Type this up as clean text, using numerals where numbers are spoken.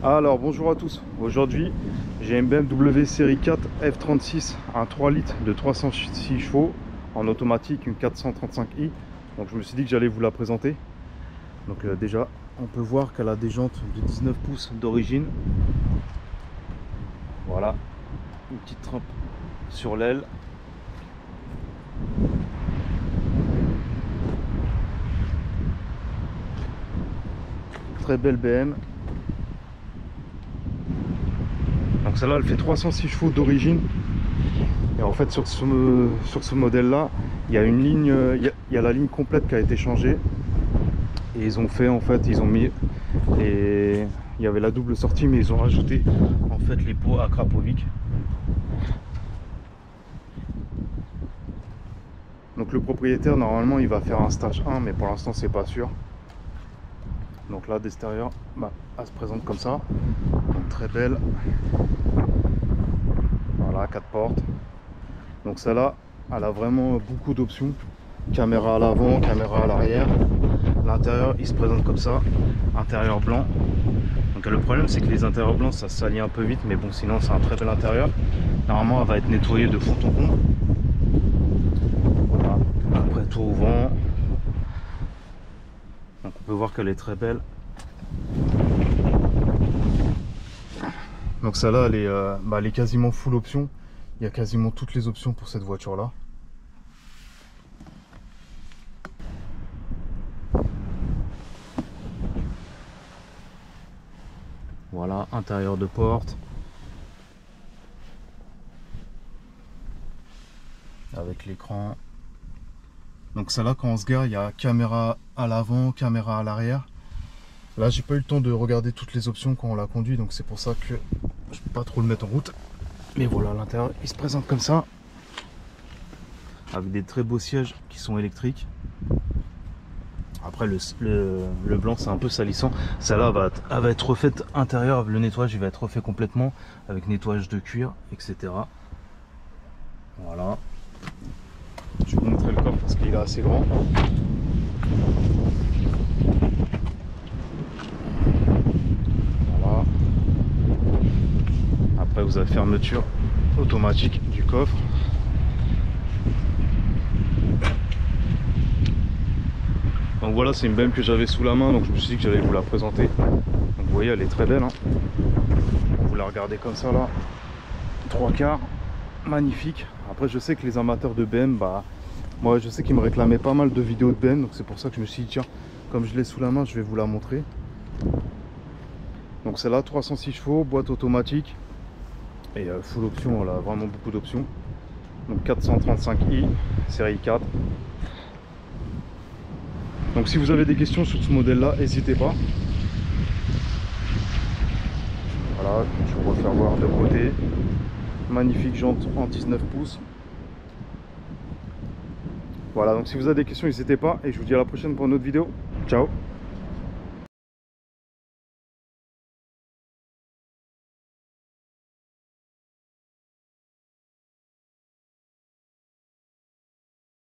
Alors bonjour à tous, aujourd'hui j'ai une BMW série 4 F36, un 3 litres de 306 chevaux en automatique, une 435i. Donc je me suis dit que j'allais vous la présenter. Donc déjà on peut voir qu'elle a des jantes de 19 pouces d'origine. Voilà, une petite trempe sur l'aile. Très belle BM. Donc celle-là elle fait 306 chevaux d'origine. Et en fait sur ce modèle là, il y a une ligne, il y a la ligne complète qui a été changée. Et ils ont fait en fait, ils ont mis les... Il y avait la double sortie mais ils ont rajouté en fait les pots à Krapovic. Donc le propriétaire normalement il va faire un stage 1 mais pour l'instant c'est pas sûr. Donc là d'extérieur, elle se présente comme ça. Donc très belle. Voilà, 4 portes. Donc celle-là, elle a vraiment beaucoup d'options. Caméra à l'avant, caméra à l'arrière. L'intérieur il se présente comme ça, intérieur blanc. Donc le problème c'est que les intérieurs blancs ça salit un peu vite, mais bon sinon c'est un très bel intérieur. Normalement elle va être nettoyée de fond en comble. Voilà. Après tout au vent. Donc on peut voir qu'elle est très belle. Donc celle-là elle est quasiment full option. Il y a quasiment toutes les options pour cette voiture là. Voilà, intérieur de porte. Avec l'écran. Donc celle-là quand on se gare, il y a caméra à l'avant, caméra à l'arrière. Là j'ai pas eu le temps de regarder toutes les options quand on l'a conduit, donc c'est pour ça que je peux pas trop le mettre en route. Mais voilà, l'intérieur il se présente comme ça. Avec des très beaux sièges qui sont électriques. Après le blanc c'est un peu salissant. Celle-là elle va être refaite intérieur, le nettoyage il va être refait complètement avec nettoyage de cuir, etc. Voilà. Je vais vous montrer le coffre parce qu'il est assez grand. Voilà. Après vous avez fermeture automatique du coffre. Donc voilà, c'est une BM que j'avais sous la main, donc je me suis dit que j'allais vous la présenter. Donc vous voyez, elle est très belle. Hein. Vous la regardez comme ça là, 3/4, magnifique. Après je sais que les amateurs de BM, moi je sais qu'ils me réclamaient pas mal de vidéos de BM, donc c'est pour ça que je me suis dit tiens, comme je l'ai sous la main, je vais vous la montrer. Donc celle-là, 306 chevaux, boîte automatique et full option, elle a vraiment beaucoup d'options. Donc 435i, série 4. Donc si vous avez des questions sur ce modèle là, n'hésitez pas. Voilà, je vais vous refaire voir de côté. Magnifique jante en 19 pouces. Voilà, donc si vous avez des questions, n'hésitez pas. Et je vous dis à la prochaine pour une autre vidéo. Ciao!